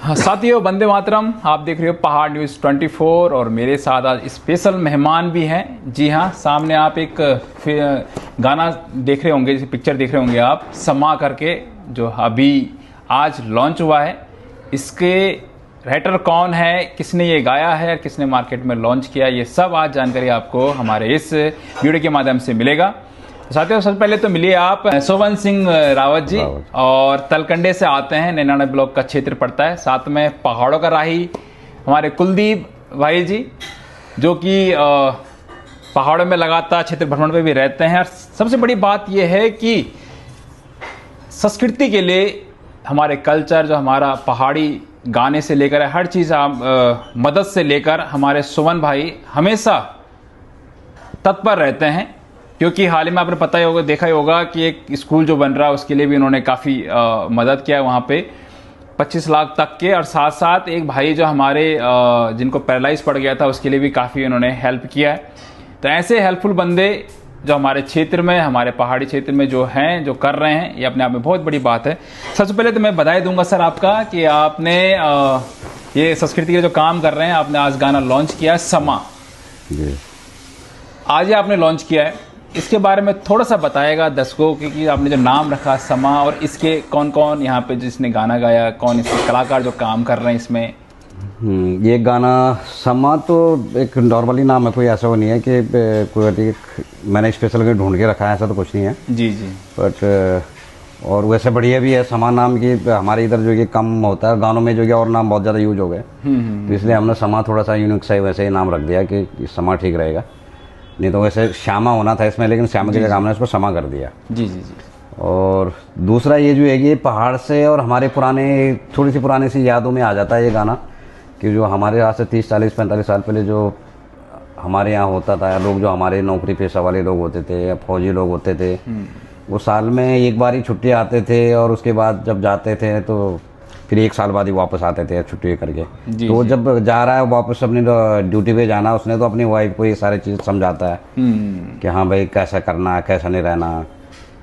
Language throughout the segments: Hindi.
हाँ साथियों, वंदे मातरम। आप देख रहे हो पहाड़ न्यूज़ 24 और मेरे साथ आज स्पेशल मेहमान भी हैं। जी हाँ, सामने आप एक गाना देख रहे होंगे, पिक्चर देख रहे होंगे आप, समा करके, जो अभी आज लॉन्च हुआ है। इसके राइटर कौन है, किसने ये गाया है, किसने मार्केट में लॉन्च किया, ये सब आज जानकारी आपको हमारे इस वीडियो के माध्यम से मिलेगा। साथियों, सबसे पहले तो मिलिए आप सोवन सिंह रावत जी, और तलकंडे से आते हैं, नैनाना ब्लॉक का क्षेत्र पड़ता है। साथ में पहाड़ों का राही हमारे कुलदीप भाई जी, जो कि पहाड़ों में लगातार क्षेत्र भ्रमण पे भी रहते हैं। और सबसे बड़ी बात यह है कि संस्कृति के लिए हमारे कल्चर, जो हमारा पहाड़ी गाने से लेकर हर चीज़ मदद से लेकर हमारे सोवन भाई हमेशा तत्पर रहते हैं। क्योंकि हाल ही में आपने पता ही होगा, देखा ही होगा कि एक स्कूल जो बन रहा है उसके लिए भी उन्होंने काफ़ी मदद किया है वहाँ पे 25 लाख तक के। और साथ साथ एक भाई जो हमारे जिनको पैरालाइज पड़ गया था, उसके लिए भी काफ़ी उन्होंने हेल्प किया है। तो ऐसे हेल्पफुल बंदे जो हमारे क्षेत्र में, हमारे पहाड़ी क्षेत्र में जो हैं, जो कर रहे हैं, ये अपने आप में बहुत बड़ी बात है। सबसे पहले तो मैं बधाई दूंगा सर आपका कि आपने ये संस्कृति के जो काम कर रहे हैं, आपने आज गाना लॉन्च किया है समा। आज ही आपने लॉन्च किया है, इसके बारे में थोड़ा सा बताएगा दर्शकों कि आपने जो नाम रखा समा, और इसके कौन कौन यहाँ पे जिसने गाना गाया, कौन इसके कलाकार जो काम कर रहे हैं इसमें। ये गाना समा तो एक नॉर्मली नाम है, कोई ऐसा वो नहीं है कि कोई मैंने स्पेशल करके ढूंढ के रखा है, ऐसा तो कुछ नहीं है जी जी। बट और वैसे बढ़िया भी है समा नाम की। हमारे इधर जो कि कम होता है गानों में, जो कि और नाम बहुत ज़्यादा यूज हो गए, तो इसलिए हमने समा थोड़ा सा यूनिक सा वैसे ही नाम रख दिया कि समा ठीक रहेगा। नहीं तो वैसे श्यामा होना था इसमें, लेकिन श्यामा की जगह हमने इसको समा कर दिया। जी जी जी। और दूसरा ये जो है कि पहाड़ से और हमारे पुराने, थोड़ी सी पुरानी सी यादों में आ जाता है ये गाना, कि जो हमारे आज से 30, 40, 45 साल पहले जो हमारे यहाँ होता था, लोग जो हमारे नौकरी पेशा वाले लोग होते थे या फौजी लोग होते थे, वो साल में एक बार ही छुट्टी आते थे, और उसके बाद जब जाते थे तो फिर 1 साल बाद ही वापस आते थे छुट्टी करके। तो वो जब जा रहा है वापस अपनी ड्यूटी पे जाना, उसने तो अपनी वाइफ को ये सारी चीज़ समझाता है कि हाँ भाई कैसा करना है, कैसा नहीं रहना,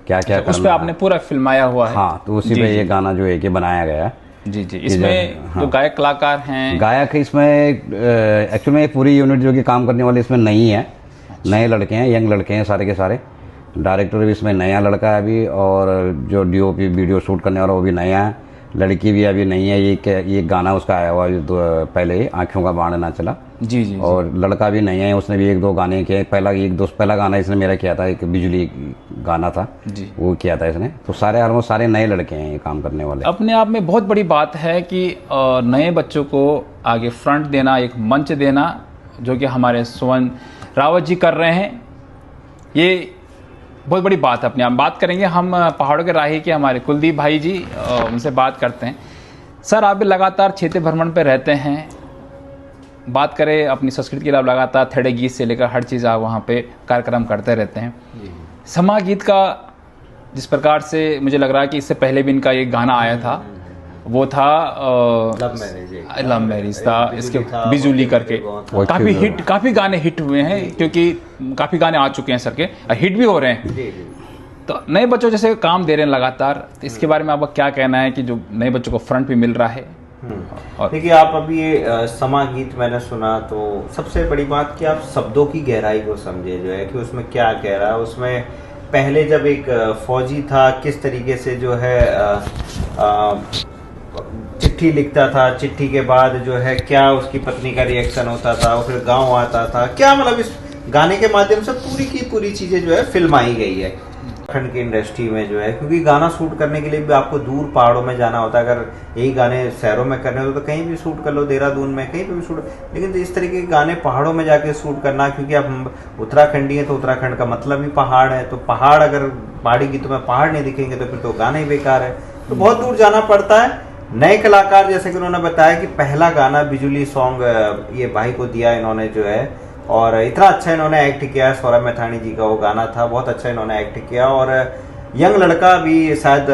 क्या क्या करना। उस पे आपने पूरा फिल्माया हुआ है। हाँ, तो उसी पे ये गाना जो है कि बनाया गया है। जी जी। इसमें जो गायक कलाकार हैं, गायक इसमें एक्चुअली में पूरी यूनिट जो कि काम करने वाले इसमें नहीं है, नए लड़के हैं, यंग लड़के हैं सारे के सारे। डायरेक्टर भी इसमें नया लड़का है अभी, और जो डीओपी वीडियो शूट करने वाला वो भी नया है, लड़की भी अभी नहीं है। ये गाना उसका आया हुआ पहले ही, आँखों का बाण ना चला। जी जी। और लड़का भी नहीं है, उसने भी 1-2 गाने किए। पहला गाना इसने मेरा किया था, एक बिजली गाना था जी, वो किया था इसने। तो सारे नए लड़के हैं ये काम करने वाले। अपने आप में बहुत बड़ी बात है कि नए बच्चों को आगे फ्रंट देना, एक मंच देना, जो कि हमारे सोवन रावत जी कर रहे हैं। ये बहुत बड़ी बात है अपने आप। बात करेंगे हम पहाड़ों के राही के हमारे कुलदीप भाई जी, उनसे बात करते हैं। सर, आप भी लगातार क्षेत्र भ्रमण पे रहते हैं, बात करें अपनी संस्कृति के लिए, लगातार थेड़े गीत से लेकर हर चीज़ आप वहाँ पे कार्यक्रम करते रहते हैं। समा गीत का जिस प्रकार से मुझे लग रहा है कि इससे पहले भी इनका एक गाना आया था, वो था लव मैरिज था, इसके बिजुली करके काफ़ी गाने हिट हुए हैं, क्योंकि काफ़ी गाने आ चुके हैं सर के, हिट भी हो रहे हैं। तो नए बच्चों जैसे काम दे रहे हैं लगातार, तो इसके बारे में आपका क्या कहना है कि जो नए बच्चों को फ्रंट भी मिल रहा है? और देखिए, आप अभी ये समा गीत मैंने सुना, तो सबसे बड़ी बात कि आप शब्दों की गहराई को समझे, जो है कि उसमें क्या कह रहा है। उसमें पहले जब एक फौजी था, किस तरीके से जो है चिट्ठी लिखता था, चिट्ठी के बाद जो है क्या उसकी पत्नी का रिएक्शन होता था, और फिर गांव आता था, क्या मतलब इस गाने के माध्यम से पूरी की पूरी चीजें जो है फिल्माई गई है उत्तराखंड की इंडस्ट्री में, जो है क्योंकि गाना शूट करने के लिए भी आपको दूर पहाड़ों में जाना होता है। अगर यही गाने शहरों में करने हो तो कहीं भी शूट कर लो, देहरादून में कहीं पे भी शूट, लेकिन इस तरीके के गाने पहाड़ों में जाके शूट करना, क्योंकि आप उत्तराखंडी है तो उत्तराखंड का मतलब ही पहाड़ है, तो पहाड़, अगर पहाड़ी गीतों में पहाड़ नहीं दिखेंगे तो फिर तो गाने ही बेकार है। तो बहुत दूर जाना पड़ता है। नए कलाकार, जैसे कि उन्होंने बताया कि पहला गाना बिजुली सॉन्ग ये भाई को दिया इन्होंने, जो है, और इतना अच्छा इन्होंने एक्ट किया है। सौरभ मैथानी जी का वो गाना था, बहुत अच्छा इन्होंने एक्ट किया। और यंग लड़का भी शायद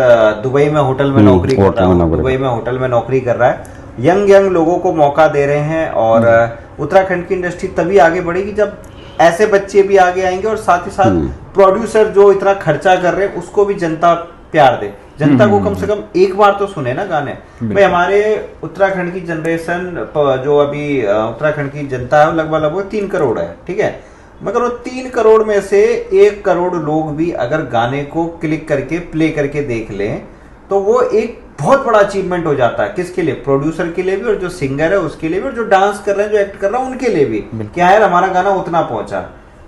दुबई में होटल में नौकरी कर रहा है, दुबई में होटल में नौकरी कर रहा है। यंग लोगों को मौका दे रहे हैं, और उत्तराखंड की इंडस्ट्री तभी आगे बढ़ेगी जब ऐसे बच्चे भी आगे आएंगे, और साथ ही साथ प्रोड्यूसर जो इतना खर्चा कर रहे हैं उसको भी जनता प्यार दे। जनता को कम से कम एक बार तो सुने ना गाने। भाई हमारे उत्तराखंड की जनरेशन जो अभी उत्तराखंड की जनता है लगभग 3 करोड़ है, ठीक है, मगर वो 3 करोड़ में से 1 करोड़ लोग भी अगर गाने को क्लिक करके प्ले करके देख लें तो वो एक बहुत बड़ा अचीवमेंट हो जाता है। किसके लिए? प्रोड्यूसर के लिए भी, और जो सिंगर है उसके लिए भी, और जो डांस कर रहे हैं, जो एक्ट कर रहा है उनके लिए भी। क्या यार हमारा गाना उतना पहुंचा,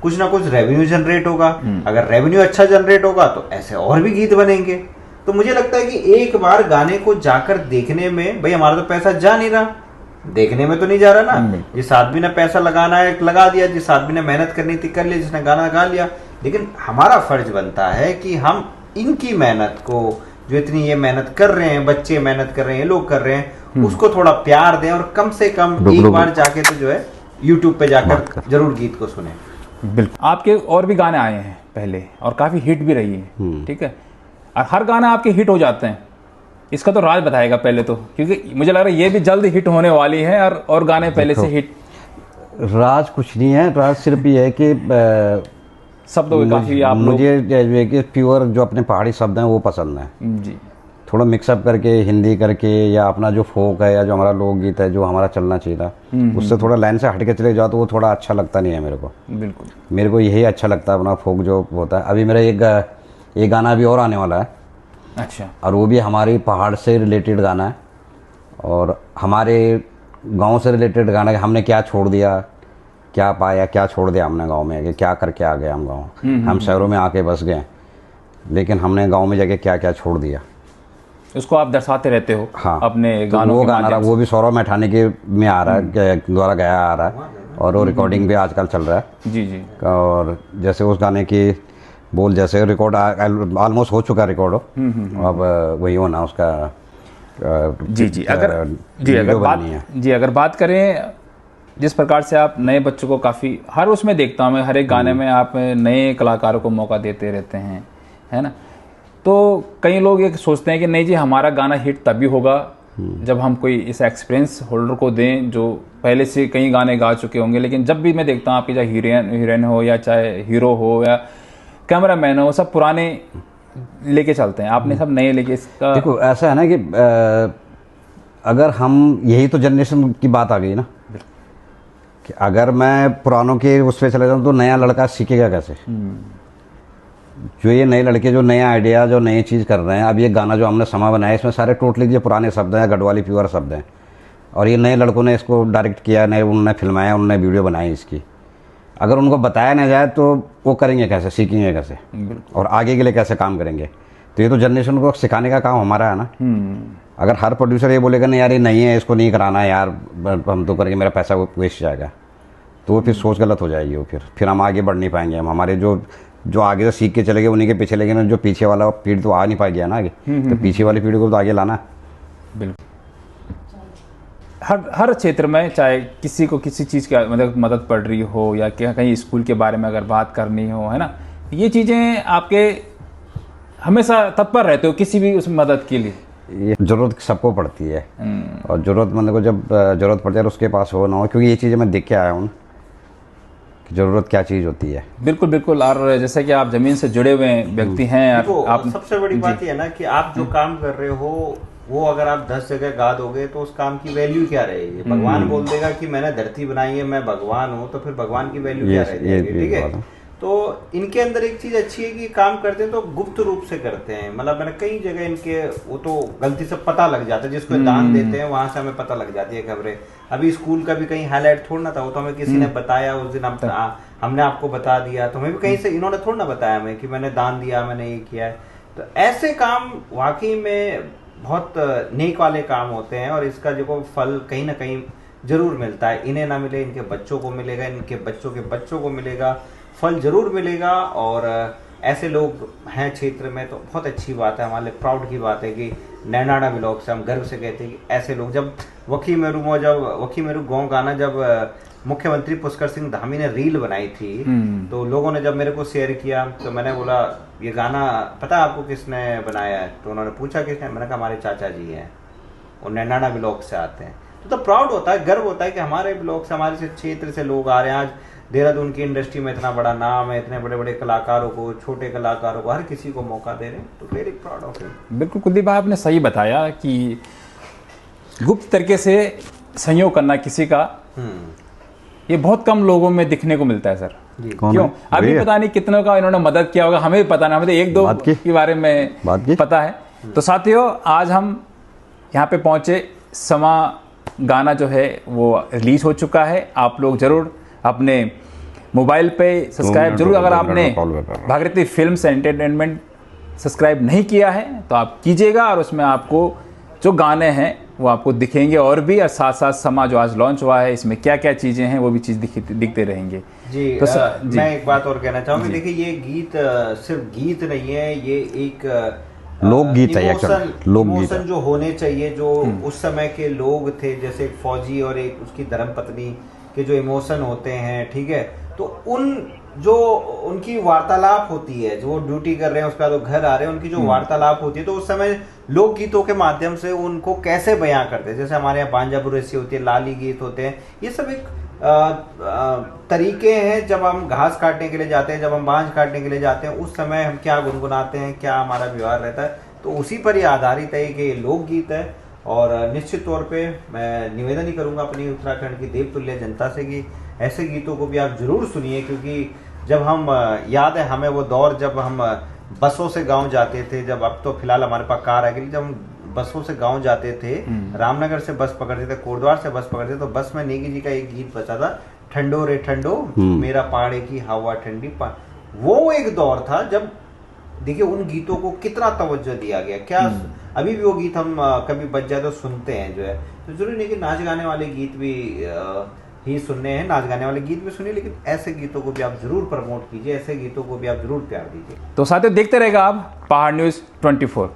कुछ ना कुछ रेवेन्यू जनरेट होगा। अगर रेवेन्यू अच्छा जनरेट होगा तो ऐसे और भी गीत बनेंगे। तो मुझे लगता है कि एक बार गाने को जाकर देखने में, भाई हमारा तो पैसा जा नहीं रहा, देखने में तो नहीं जा रहा ना। जिस आदमी ने पैसा लगाना है लगा दिया, जिस आदमी ने मेहनत करनी थी कर ली, जिसने गाना गा लिया। लेकिन हमारा फर्ज बनता है कि हम इनकी मेहनत को, जो इतनी ये मेहनत कर रहे हैं, बच्चे मेहनत कर रहे हैं, लोग कर रहे हैं, उसको थोड़ा प्यार दें और कम से कम एक बार जाके तो जो है यूट्यूब पे जाकर जरूर गीत को सुने। बिल्कुल। आपके और भी गाने आए हैं पहले और काफी हिट भी रही है, ठीक है, और हर गाना आपके हिट हो जाते हैं। इसका तो राज बताएगा पहले तो, क्योंकि मुझे लग रहा है ये भी जल्द हिट होने वाली है और गाने पहले से हिट। राज कुछ नहीं है, राज सिर्फ ये है कि शब्दों के काफी आप लोग, मुझे जो है कि प्योर जो अपने पहाड़ी शब्द हैं वो पसंद है जी। थोड़ा मिक्सअप करके हिंदी करके, या अपना जो फोक है या जो हमारा लोकगीत है जो हमारा चलना चाहिए था, उससे थोड़ा लाइन से हट के चले जाओ तो वो थोड़ा अच्छा लगता नहीं है मेरे को। बिल्कुल, मेरे मेरे को यही अच्छा लगता है अपना फोक जो होता है। अभी मेरा एक गाना भी और आने वाला है, अच्छा, और वो भी हमारी पहाड़ से रिलेटेड गाना है और हमारे गांव से रिलेटेड गाना है। हमने क्या छोड़ दिया, क्या पाया, क्या छोड़ दिया हमने गांव में, कि क्या करके आ गए हम गांव। हम शहरों में आके बस गए, लेकिन हमने गांव में जाके क्या क्या छोड़ दिया, उसको आप दर्शाते रहते हो। हाँ, अपने तो गानों वो के गाना माध्यम से। वो भी सौरभ मैठानी के में आ रहा है, द्वारा गाया आ रहा है, और वो रिकॉर्डिंग भी आजकल चल रहा है। जी जी। और जैसे उस गाने की बोल जैसे रिकॉर्ड ऑलमोस्ट हो चुका रिकॉर्ड हो, अब वही होना उसका जी जी। अगर बात करें जिस प्रकार से आप नए बच्चों को काफ़ी, हर उसमें देखता हूँ मैं, हर एक गाने में आप नए कलाकारों को मौका देते रहते हैं, है ना। तो कई लोग ये सोचते हैं कि नहीं जी हमारा गाना हिट तभी होगा जब हम कोई इस एक्सपीरियंस होल्डर को दें जो पहले से कई गाने गा चुके होंगे। लेकिन जब भी मैं देखता हूँ आपकी, चाहे हीरोइन हो या चाहे हीरो हो या कैमरामैन हो, सब पुराने लेके चलते हैं, आपने सब नए लेके। इसका देखो ऐसा है ना कि अगर हम, यही तो जनरेशन की बात आ गई ना, कि अगर मैं पुरानों के उस पर चले जाऊँ तो नया लड़का सीखेगा कैसे। जो ये नए लड़के जो नया आइडिया, जो नई चीज़ कर रहे हैं, अब ये गाना जो हमने समा बनाया इसमें सारे टोटली जो पुराने शब्द हैं, गढ़वाली प्योर शब्द हैं, और ये नए लड़कों ने इसको डायरेक्ट किया, नए उन्होंने फिल्माया, उन्होंने वीडियो बनाई इसकी। अगर उनको बताया ना जाए तो वो करेंगे कैसे, सीखेंगे कैसे, और आगे के लिए कैसे काम करेंगे। तो ये तो जनरेशन को सिखाने का काम हमारा है ना। अगर हर प्रोड्यूसर ये बोलेगा नहीं यार ये नहीं है, इसको नहीं कराना है यार, हम तो करके मेरा पैसा वेस्ट जाएगा, तो वो फिर सोच गलत हो जाएगी। वो फिर हम आगे बढ़ नहीं पाएंगे। हम हमारे जो आगे से सीख के चले गए उन्हीं के पीछे लगे ना, जो पीछे वाला पीढ़ी तो आ नहीं पाएगी ना आगे, तो पीछे वाली पीढ़ी को तो आगे लाना। बिल्कुल। हर क्षेत्र में, चाहे किसी को किसी चीज़ की मदद पड़ रही हो या कहीं स्कूल के बारे में अगर बात करनी हो, है ना, ये चीज़ें आपके हमेशा तत्पर रहते हो किसी भी उस मदद के लिए। ये जरूरत सबको पड़ती है, और ज़रूरतमंद को जब ज़रूरत पड़ती है उसके पास हो ना हो, क्योंकि ये चीज़ें मैं देख के आया हूँ कि ज़रूरत क्या चीज़ होती है। बिल्कुल बिल्कुल। और जैसे कि आप ज़मीन से जुड़े हुए व्यक्ति हैं, आप सबसे बड़ी बात यह है ना कि आप जो काम कर रहे हो वो अगर आप 10 जगह गा दोगे तो उस काम की वैल्यू क्या रहेगी। भगवान बोल देगा कि मैंने धरती बनाई है, मैं भगवान हूँ, तो फिर भगवान की वैल्यू क्या रहेगी, ठीक है। तो इनके अंदर एक चीज अच्छी है कि काम करते हैं तो गुप्त रूप से करते हैं। मतलब मैंने कई जगह इनके, वो तो गलती से पता लग जाता है, जिसको दान देते हैं वहां से हमें पता लग जाती है खबरें। अभी स्कूल का भी कहीं हाईलाइट थोड़ा था, वो तो हमें किसी ने बताया उस दिन, हमने आपको बता दिया, तो हमें भी कहीं से इन्होंने थोड़ा ना बताया हमें कि मैंने दान दिया, मैंने ये किया है। तो ऐसे काम वाकई में बहुत नेक वाले काम होते हैं, और इसका जो फल कहीं ना कहीं जरूर मिलता है। इन्हें ना मिले, इनके बच्चों को मिलेगा, इनके बच्चों के बच्चों को मिलेगा, फल जरूर मिलेगा। और ऐसे लोग हैं क्षेत्र में तो बहुत अच्छी बात है, हमारे लिए प्राउड की बात है कि नैनाना ब्लॉक से हम गर्व से कहते हैं कि ऐसे लोग। जब वकी मेरू गाँव गाना जब मुख्यमंत्री पुष्कर सिंह धामी ने रील बनाई थी, तो लोगों ने जब मेरे को शेयर किया तो मैंने बोला ये गाना पता है आपको किसने बनाया है? तो उन्होंने पूछा किसने, मैंने कहा हमारे चाचा जी हैं, वो नैनाना ब्लॉक से आते हैं। तो प्राउड होता है, गर्व होता है कि हमारे ब्लॉक से, हमारे क्षेत्र से लोग आ रहे हैं। आज देहरादून की इंडस्ट्री में इतना बड़ा नाम है, इतने बड़े बड़े कलाकारों को, छोटे कलाकारों को, हर किसी को मौका दे रहे हैं, तो वेरी प्राउड ऑफ यू। बिल्कुल कुलदीप भाई, आपने सही बताया कि गुप्त तरीके से सहयोग करना किसी का, ये बहुत कम लोगों में दिखने को मिलता है सर। कौन क्यों? है? अभी भैया। पता नहीं कितनों का इन्होंने मदद किया होगा, हमें भी पता नहीं, हमें तो एक दो बात की? के बारे में बात की? पता है। तो साथियों, आज हम यहाँ पे पहुँचे, समा गाना जो है वो रिलीज हो चुका है। आप लोग जरूर अपने मोबाइल पे सब्सक्राइब जरूर, अगर आपने भागीरथी फिल्म्स एंटरटेनमेंट सब्सक्राइब नहीं किया है तो आप कीजिएगा, और उसमें आपको जो गाने हैं वो आपको दिखेंगे और भी, और साथ साथ समा जो आज लॉन्च हुआ है इसमें क्या क्या चीज़ें हैं वो भी चीज़ दिखते रहेंगे। जी, तो जी। मैं एक बात और कहना चाहूँगा, देखिए ये गीत सिर्फ गीत नहीं है, ये एक लोकगीत है, इमोशन, actually, लोकगीत है। जो होने चाहिए, जो उस समय के लोग थे, जैसे एक फौजी और एक उसकी धर्मपत्नी के जो इमोशन होते हैं, ठीक है, तो उन जो उनकी वार्तालाप होती है, जो वो ड्यूटी कर रहे हैं उसके बाद वो घर आ रहे हैं, उनकी जो वार्तालाप होती है, तो उस समय लोकगीतों के माध्यम से उनको कैसे बयां करते हैं। जैसे हमारे यहाँ बांजा बुरेसी होती है, लाली गीत होते हैं, ये सब एक तरीके हैं। जब हम घास काटने के लिए जाते हैं, जब हम बांझ काटने के लिए जाते हैं, उस समय हम क्या गुनगुनाते हैं, क्या हमारा व्यवहार रहता है, तो उसी पर ही आधारित है कि ये लोकगीत है। और निश्चित तौर पे मैं निवेदन ही करूंगा अपनी उत्तराखंड की देवतुल्य जनता से कि ऐसे गीतों को भी आप जरूर सुनिए, क्योंकि जब हम याद है हमें वो दौर जब हम बसों से गांव जाते थे, जब अब तो फिलहाल हमारे पास कार आ गई, जब हम बसों से गांव जाते थे, रामनगर से बस पकड़ते थे, कोटद्वार से बस पकड़ते थे, तो बस में नेगी जी का एक गीत बचा था, ठंडो रे ठंडो मेरा पहाड़े की हवा ठंडी। वो एक दौर था जब देखिए उन गीतों को कितना तवज्जो दिया गया। क्या अभी भी वो गीत हम कभी बज जाए तो सुनते हैं जो है। तो जरूरी नहीं कि नाच गाने वाले गीत भी ही सुनने हैं, नाच गाने वाले गीत भी सुनिए, लेकिन ऐसे गीतों को भी आप जरूर प्रमोट कीजिए, ऐसे गीतों को भी आप जरूर प्यार दीजिए। तो साथियों, देखते रहेगा आप पहाड़ न्यूज़ 24।